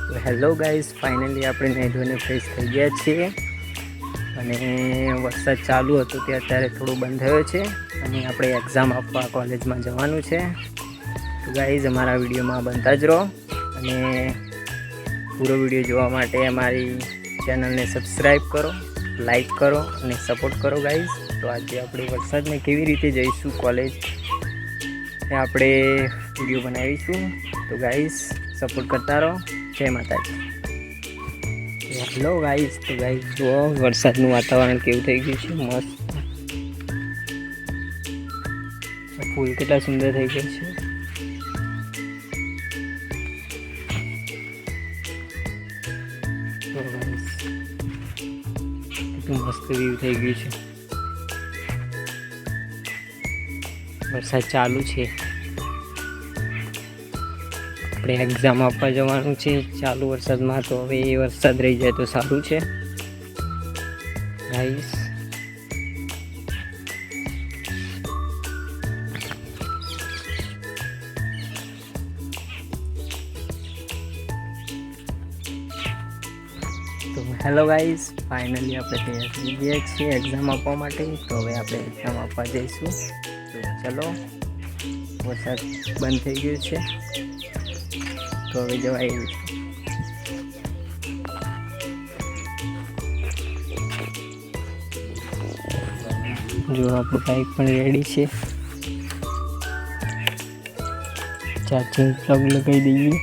તો hello guys, finally આપણે નહીં ધોઈને ફ્રેશ થઈ ગયા છીએ અને વરસાદ ચાલુ હતો તે અત્યારે થોડું બંધ થયો છે અને આપણે એક્ઝામ આપવા કોલેજમાં જવાનું છે. તો ગાઈઝ, અમારા વિડીયોમાં બનતા જ રહો અને પૂરો વિડીયો જોવા માટે અમારી ચેનલને સબસ્ક્રાઈબ કરો, લાઈક કરો અને સપોર્ટ કરો ગાઈઝ. તો આજે આપણે વરસાદમાં કેવી રીતે જઈશું કોલેજ એ આપણે વિડીયો બનાવીશું. તો ગાઈઝ, સપોર્ટ કરતા રહો. જય માતાજી. હેલો ગાઈઝ, તો ગાઈઝ જુઓ વરસાદનું વાતાવરણ કેવું થઈ ગયું છે, મસ્ત. ફૂલ કેટલા સુંદર થઈ ગયા છે. તો ગાઈઝ કેટલું મસ્ત વ્યૂ થઈ ગયું છે. વરસાદ ચાલુ છે. આપણે એક્ઝામ આપવા જવાનું છે ચાલુ વરસાદમાં. તો હવે એ વરસાદ રહી જાય તો સારું છે ગાઈસ. તો હેલો ગાઈસ, ફાઇનલી આપણે તૈયાર થઈ ગયા છીએ એક્ઝામ આપવા માટે. તો હવે આપણે એક્ઝામ આપવા જઈશું. તો ચલો, વરસાદ બંધ થઈ ગયો છે તો હવે જવાય એવું છે. જો આપણું બાઈક પણ રેડી છે. ચાર્જિંગ પ્લગ લગાવી દઈએ.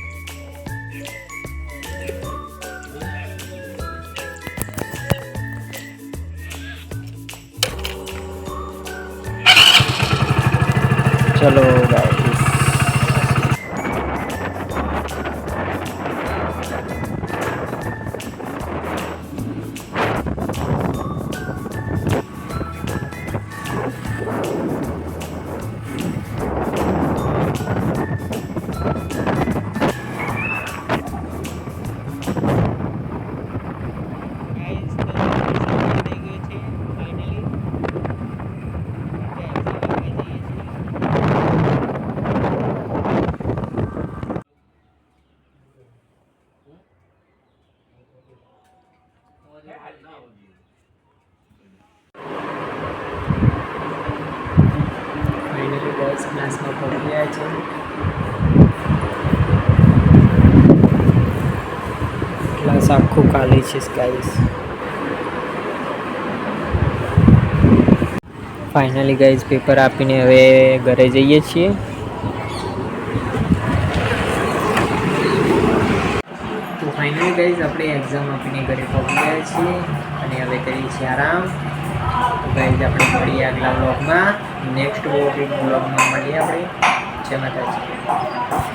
ચલો ગાઈસ, ફાઇનલી ગાઈસ ક્લાસમાં પહોંચી ગયા છે. ક્લાસ આખું ખાલી છે ગાઈસ. ફાઇનલી ગાઈસ પેપર આપીને હવે ઘરે જઈએ છીએ. તો ફાઇનલી ગાઈસ આપણે એક્ઝામ આપીને ઘરે પહોંચી ગયા છીએ અને હવે કરીએ છીએ આરામ. તો ગાઈસ આપણે મળીએ આગલા બ્લોગમાં. નેક્સ્ટ બ્લોગમાં મળીએ આપણે. જય માતાજી.